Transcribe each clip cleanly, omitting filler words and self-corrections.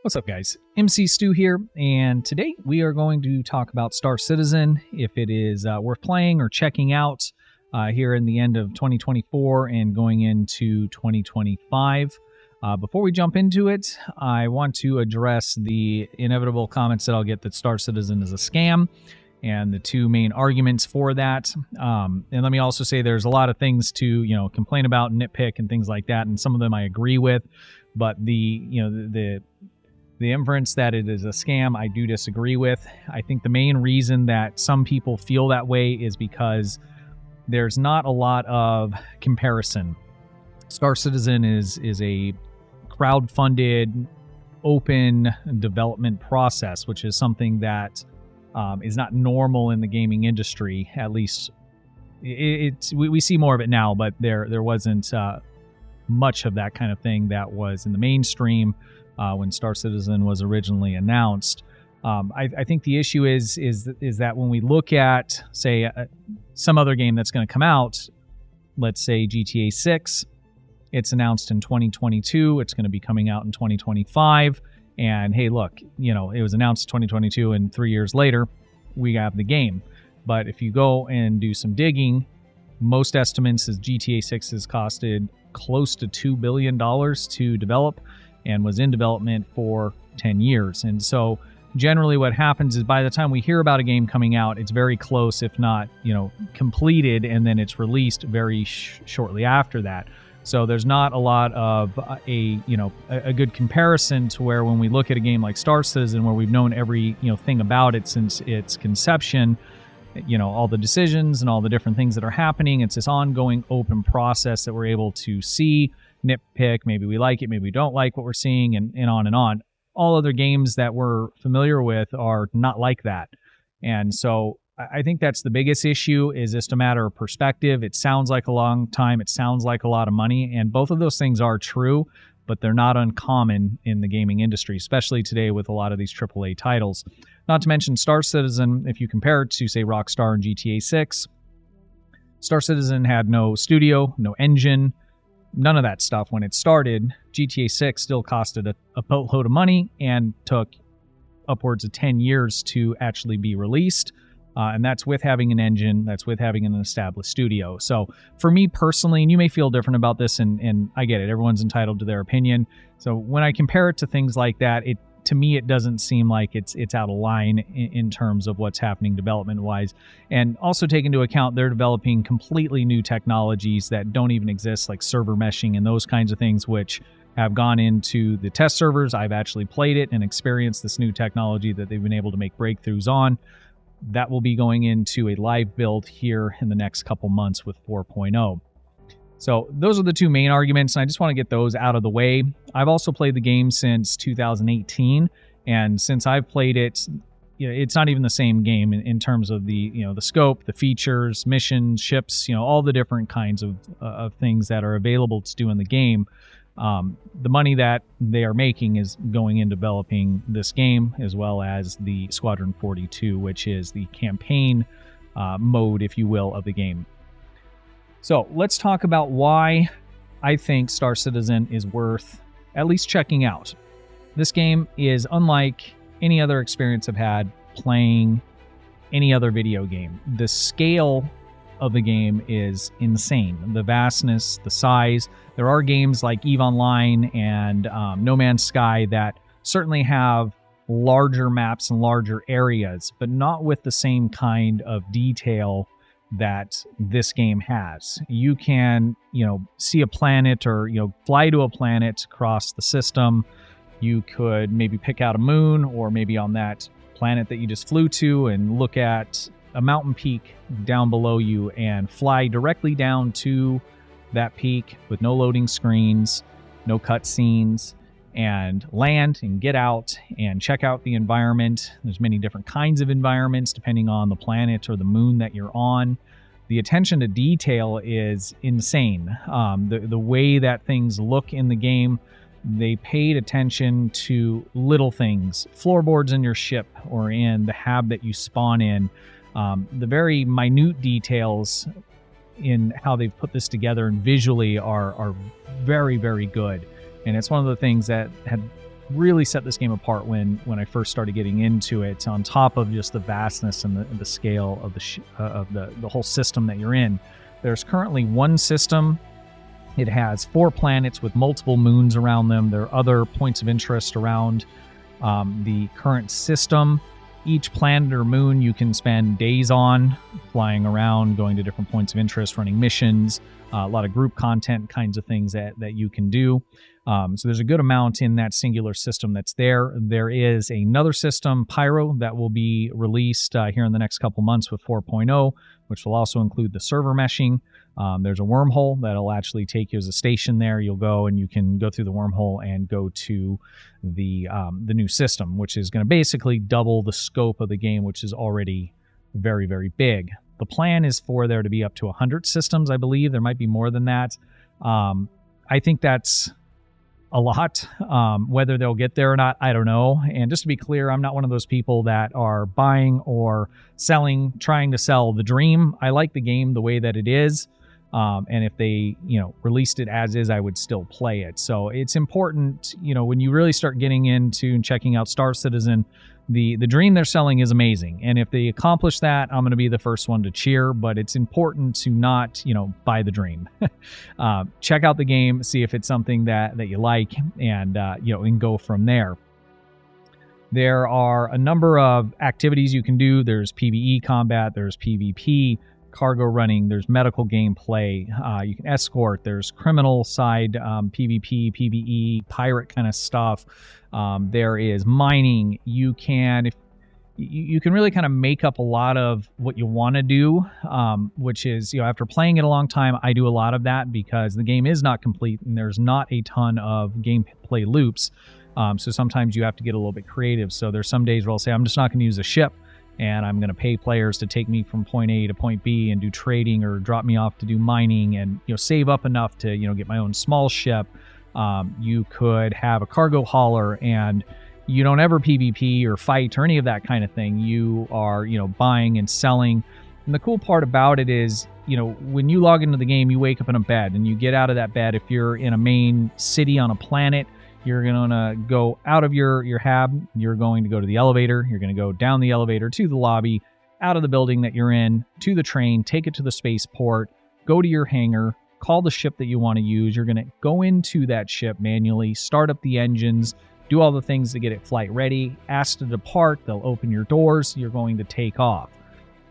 What's up, guys? MC Stu here, and today we are going to talk about Star Citizen, if it is worth playing or checking out here in the end of 2024 and going into 2025. Before we jump into it, I want to address the inevitable comments that I'll get that Star Citizen is a scam, and the two main arguments for that. And let me also say there's a lot of things to complain about, nitpick, and things like that, and some of them I agree with, but the inference that it is a scam, I do disagree with. I think the main reason that some people feel that way is because there's not a lot of comparison. Star Citizen is a crowd-funded, open development process, which is something that is not normal in the gaming industry. At least we see more of it now, but there wasn't much of that kind of thing that was in the mainstream when Star Citizen was originally announced. I think the issue is that when we look at, say, some other game that's going to come out, let's say GTA 6, it's announced in 2022, it's going to be coming out in 2025, and hey, look, it was announced 2022, and 3 years later, we have the game. But if you go and do some digging, most estimates is GTA 6 has costed close to $2 billion to develop, and was in development for 10 years. And so generally what happens is by the time we hear about a game coming out, it's very close, if not, completed, and then it's released very shortly after that. So there's not a lot of a good comparison to where when we look at a game like Star Citizen, where we've known every thing about it since its conception, all the decisions and all the different things that are happening. It's this ongoing open process that we're able to see, nitpick, maybe we like it, maybe we don't like what we're seeing, and on and on. All other games that we're familiar with are not like that. And so I think that's the biggest issue, is just a matter of perspective. It sounds like a long time, it sounds like a lot of money, and both of those things are true, but they're not uncommon in the gaming industry, especially today with a lot of these AAA titles. Not to mention Star Citizen, if you compare it to, say, Rockstar and GTA 6, Star Citizen had no studio, no engine, none of that stuff when it started. GTA 6 still costed a boatload of money and took upwards of 10 years to actually be released. And that's with having an engine, that's with having an established studio. So for me personally, and you may feel different about this, and I get it, everyone's entitled to their opinion. So when I compare it to things like that, to me, it doesn't seem like it's out of line in terms of what's happening development-wise. And also take into account they're developing completely new technologies that don't even exist, like server meshing and those kinds of things, which have gone into the test servers. I've actually played it and experienced this new technology that they've been able to make breakthroughs on. That will be going into a live build here in the next couple months with 4.0. So those are the two main arguments, and I just want to get those out of the way. I've also played the game since 2018, and since I've played it, it's not even the same game in terms of the the scope, the features, missions, ships, all the different kinds of things that are available to do in the game. The money that they are making is going in developing this game, as well as the Squadron 42, which is the campaign mode, if you will, of the game. So let's talk about why I think Star Citizen is worth at least checking out. This game is unlike any other experience I've had playing any other video game. The scale of the game is insane. The vastness, the size. There are games like EVE Online and No Man's Sky that certainly have larger maps and larger areas, but not with the same kind of detail that this game has. You can, see a planet or, fly to a planet across the system. You could maybe pick out a moon, or maybe on that planet that you just flew to, and look at a mountain peak down below you and fly directly down to that peak with no loading screens, no cutscenes, and land and get out and check out the environment. There's many different kinds of environments depending on the planet or the moon that you're on. The attention to detail is insane. The way that things look in the game, they paid attention to little things, floorboards in your ship or in the hab that you spawn in. The very minute details in how they've put this together and visually are very, very good. And it's one of the things that had really set this game apart when I first started getting into it. On top of just the vastness and the scale of the whole system that you're in, there's currently one system. It has 4 planets with multiple moons around them. There are other points of interest around the current system. Each planet or moon you can spend days on, flying around, going to different points of interest, running missions, a lot of group content kinds of things that you can do. So there's a good amount in that singular system that's there. There is another system, Pyro, that will be released here in the next couple months with 4.0, which will also include the server meshing. There's a wormhole that'll actually take you as a station there. You'll go and you can go through the wormhole and go to the new system, which is going to basically double the scope of the game, which is already very, very big. The plan is for there to be up to 100 systems, I believe. There might be more than that. I think that's a lot. Whether they'll get there or not, I don't know. And just to be clear, I'm not one of those people that are buying or selling, trying to sell the dream. I like the game the way that it is. And if they, released it as is, I would still play it. So it's important, when you really start getting into and checking out Star Citizen, the dream they're selling is amazing. And if they accomplish that, I'm going to be the first one to cheer, but it's important to not, buy the dream. Check out the game, see if it's something that you like, and, and go from there. There are a number of activities you can do. There's PvE combat, there's PvP, cargo running, there's medical gameplay, you can escort, there's criminal side, PvP, PvE, pirate kind of stuff. There is mining. You can really kind of make up a lot of what you want to do, which is, after playing it a long time, I do a lot of that because the game is not complete and there's not a ton of gameplay loops. So sometimes you have to get a little bit creative. So there's some days where I'll say, I'm just not going to use a ship, and I'm going to pay players to take me from point A to point B and do trading or drop me off to do mining and, save up enough to, get my own small ship. You could have a cargo hauler, and you don't ever PvP or fight or any of that kind of thing. You are, buying and selling. And the cool part about it is, when you log into the game, you wake up in a bed and you get out of that bed. If you're in a main city on a planet, you're going to go out of your hab. You're going to go to the elevator. You're going to go down the elevator to the lobby, out of the building that you're in, to the train, take it to the spaceport, go to your hangar, call the ship that you want to use. You're going to go into that ship manually, start up the engines, do all the things to get it flight ready, ask to depart. They'll open your doors. You're going to take off.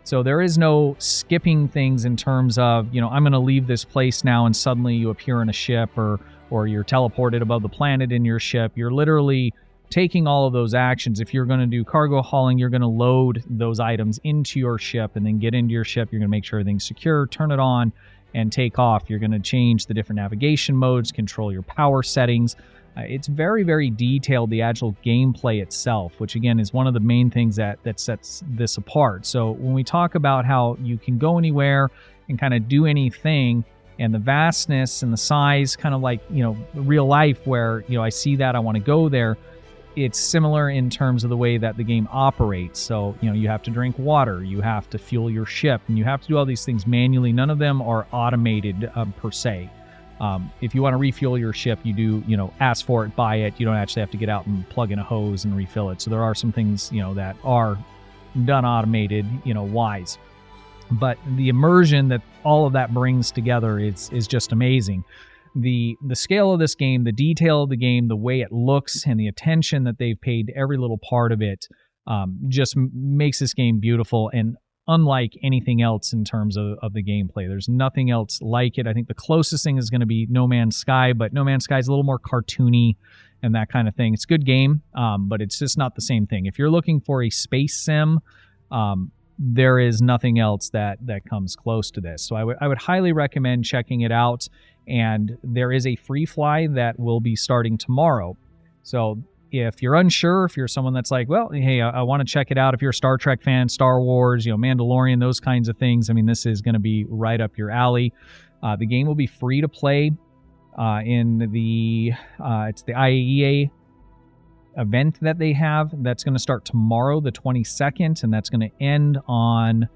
So there is no skipping things in terms of, I'm going to leave this place now and suddenly you appear in a ship or you're teleported above the planet in your ship. You're literally taking all of those actions. If you're going to do cargo hauling, you're going to load those items into your ship and then get into your ship. You're going to make sure everything's secure, turn it on, and take off. You're going to change the different navigation modes, control your power settings. It's very, very detailed, the actual gameplay itself, which again is one of the main things that sets this apart. So when we talk about how you can go anywhere and kind of do anything, and the vastness and the size, kind of like, real life where, I see that, I want to go there. It's similar in terms of the way that the game operates. So, you have to drink water, you have to fuel your ship, and you have to do all these things manually. None of them are automated per se. If you want to refuel your ship, you do, ask for it, buy it. You don't actually have to get out and plug in a hose and refill it. So there are some things, that are done automated, wise. But the immersion that all of that brings together is just amazing. The scale of this game, the detail of the game, the way it looks, and the attention that they've paid to every little part of it just makes this game beautiful and unlike anything else in terms of the gameplay. There's nothing else like it. I think the closest thing is going to be No Man's Sky, but No Man's Sky is a little more cartoony and that kind of thing. It's a good game, but it's just not the same thing. If you're looking for a space sim, there is nothing else that comes close to this. So I would highly recommend checking it out. And there is a free fly that will be starting tomorrow. So if you're unsure, if you're someone that's like, well, hey, I want to check it out. If you're a Star Trek fan, Star Wars, Mandalorian, those kinds of things, this is going to be right up your alley. The game will be free to play in it's the IAEA event that they have. That's going to start tomorrow, the 22nd, and that's going to end on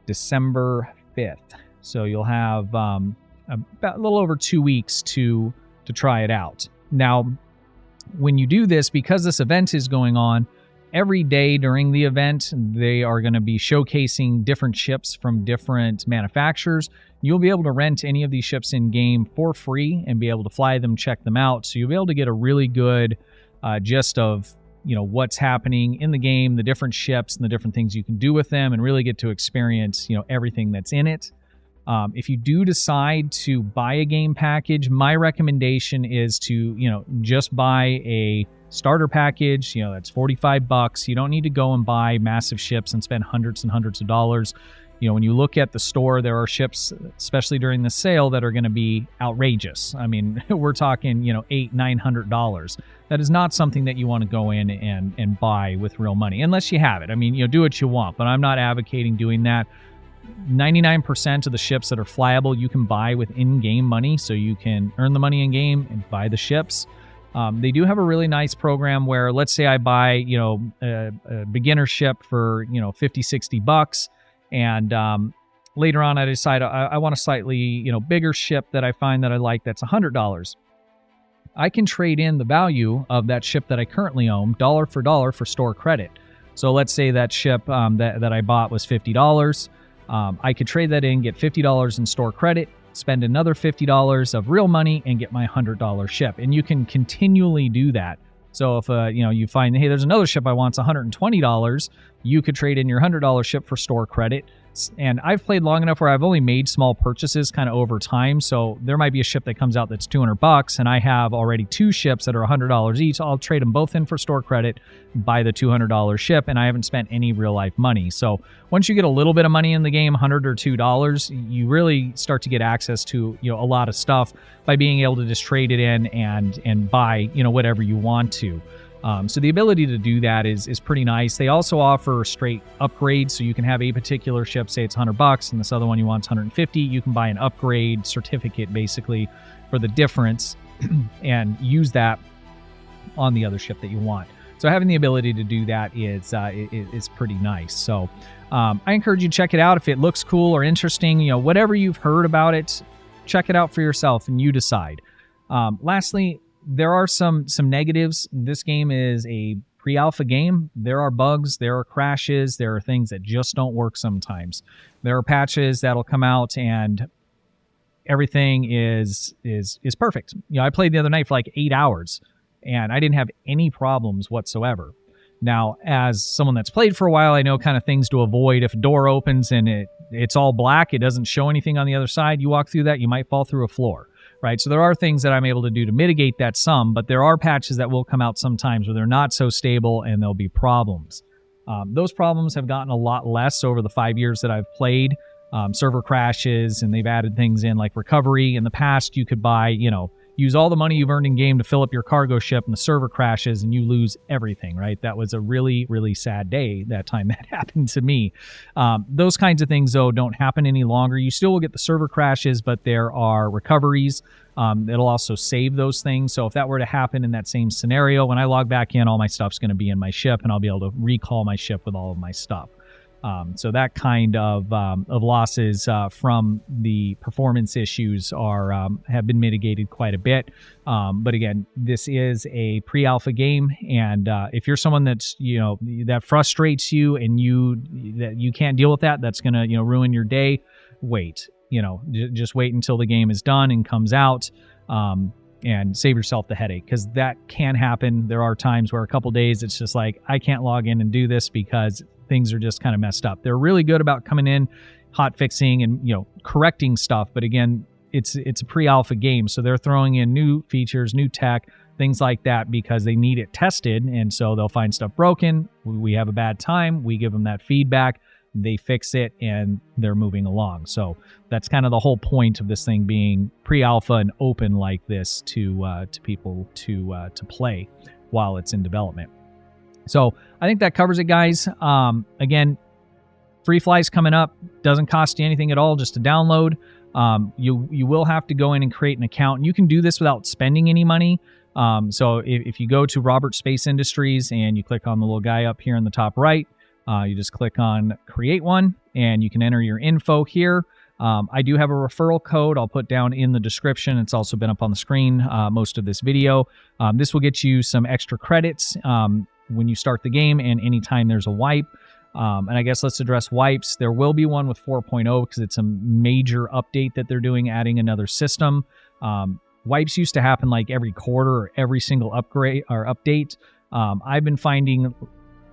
December 5th. So you'll have about a little over 2 weeks to try it out. Now, When you do this, because this event is going on, every day during the event, they are going to be showcasing different ships from different manufacturers. You'll be able to rent any of these ships in game for free and be able to fly them, check them out. So you'll be able to get a really good gist of what's happening in the game, the different ships and the different things you can do with them, and really get to experience everything that's in it. If you do decide to buy a game package, my recommendation is to just buy a starter package. That's $45. You don't need to go and buy massive ships and spend hundreds and hundreds of dollars. When you look at the store, there are ships, especially during the sale, that are going to be outrageous. I mean, we're talking, $800-900. That is not something that you want to go in and buy with real money, unless you have it. I mean, do what you want, but I'm not advocating doing that. 99% of the ships that are flyable you can buy with in-game money, so you can earn the money in-game and buy the ships. They do have a really nice program where, let's say I buy, a beginner ship for, $50-60, and later on I decide I want a slightly, bigger ship that I find that I like that's $100. I can trade in the value of that ship that I currently own dollar for dollar for store credit. So let's say that ship that I bought was $50. I could trade that in, get $50 in store credit, spend another $50 of real money, and get my $100 ship. And you can continually do that. So if you find, hey, there's another ship I want, it's $120, you could trade in your $100 ship for store credit. And I've played long enough where I've only made small purchases kind of over time. So there might be a ship that comes out that's $200, and I have already two ships that are $100 each. I'll trade them both in for store credit, buy the $200 ship, and I haven't spent any real life money. So once you get a little bit of money in the game, $100 or $2, you really start to get access to a lot of stuff by being able to just trade it in and buy whatever you want to. So the ability to do that is pretty nice. They also offer straight upgrades, so you can have a particular ship, say it's $100, and this other one you want is $150. You can buy an upgrade certificate basically for the difference and use that on the other ship that you want. So having the ability to do that is pretty nice. So I encourage you to check it out if it looks cool or interesting. Whatever you've heard about it, check it out for yourself and you decide. Lastly, there are some negatives. This game is a pre-alpha game. There are bugs, there are crashes, there are things that just don't work sometimes. There are patches that'll come out and everything is perfect. I played the other night for like 8 hours and I didn't have any problems whatsoever. Now, as someone that's played for a while, I know kind of things to avoid. If a door opens and it's all black, it doesn't show anything on the other side, you walk through that, you might fall through a floor. Right, so there are things that I'm able to do to mitigate that some, but there are patches that will come out sometimes where they're not so stable and there'll be problems. Those problems have gotten a lot less over the 5 years that I've played. Server crashes, and they've added things in like recovery. In the past, you could buy, use all the money you've earned in game to fill up your cargo ship, and the server crashes and you lose everything, right? That was a really, really sad day that time that happened to me. Those kinds of things, though, don't happen any longer. You still will get the server crashes, but there are recoveries. It'll also save those things. So if that were to happen in that same scenario, when I log back in, all my stuff's going to be in my ship, and I'll be able to recall my ship with all of my stuff. So that kind of losses from the performance issues have been mitigated quite a bit. But again, this is a pre-alpha game, and if you're someone that's that frustrates you and you can't deal with that, that's gonna ruin your day. Wait, just wait until the game is done and comes out. And save yourself the headache, because that can happen. There are times where a couple days it's just like, I can't log in and do this because things are just kind of messed up. They're really good about coming in, hot fixing and correcting stuff. But again, it's a pre-alpha game, so they're throwing in new features, new tech, things like that because they need it tested. And so they'll find stuff broken. We have a bad time. We give them that feedback. They fix it and they're moving along. So that's kind of the whole point of this thing being pre-alpha and open like this to people to play while it's in development. So I think that covers it, guys. Again, free fly's coming up. Doesn't cost you anything at all just to download. You will have to go in and create an account. And you can do this without spending any money. So if you go to Robert Space Industries and you click on the little guy up here in the top right, you just click on create one and you can enter your info here. I do have a referral code I'll put down in the description. It's also been up on the screen most of this video. This will get you some extra credits when you start the game and anytime there's a wipe. And I guess let's address wipes. There will be one with 4.0 because it's a major update that they're doing, adding another system. Wipes used to happen like every quarter or every single upgrade or update. I've been finding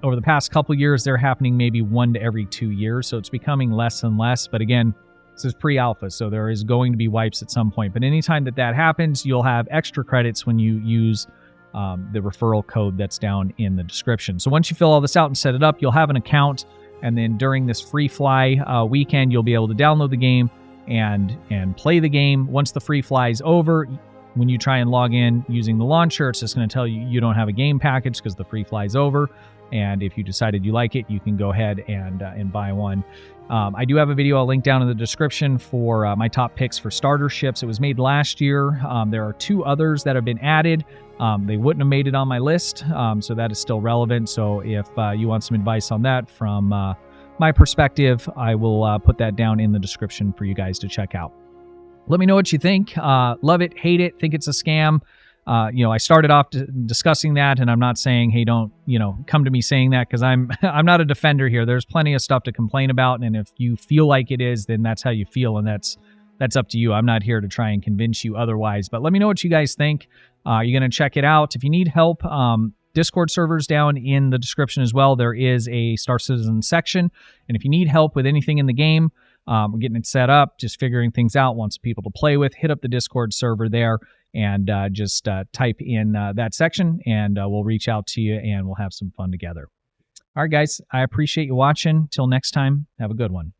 over the past couple years they're happening maybe 1 to every 2 years, so it's becoming less and less. But again, this is pre-alpha, so there is going to be wipes at some point. But anytime that happens, you'll have extra credits when you use the referral code that's down in the description. So once you fill all this out and set it up, you'll have an account, and then during this free fly weekend, you'll be able to download the game and play the game. Once the free fly is over, when you try and log in using the launcher, it's just going to tell you you don't have a game package because the free fly is over. And if you decided you like it, you can go ahead and buy one. I do have a video I'll link down in the description for my top picks for starter ships. It was made last year. There are 2 others that have been added. They wouldn't have made it on my list, so that is still relevant. So if you want some advice on that from my perspective, I will put that down in the description for you guys to check out. Let me know what you think. Love it, hate it, think it's a scam. I started off discussing that, and I'm not saying, hey, don't, come to me saying that, because I'm not a defender here. There's plenty of stuff to complain about, and if you feel like it is, then that's how you feel, and that's up to you. I'm not here to try and convince you otherwise, but let me know what you guys think. You're going to check it out. If you need help, Discord servers down in the description as well. There is a Star Citizen section, and if you need help with anything in the game, we're getting it set up, just figuring things out, want some people to play with, hit up the Discord server there, and just type in that section, and we'll reach out to you, and we'll have some fun together. All right, guys, I appreciate you watching. Till next time, have a good one.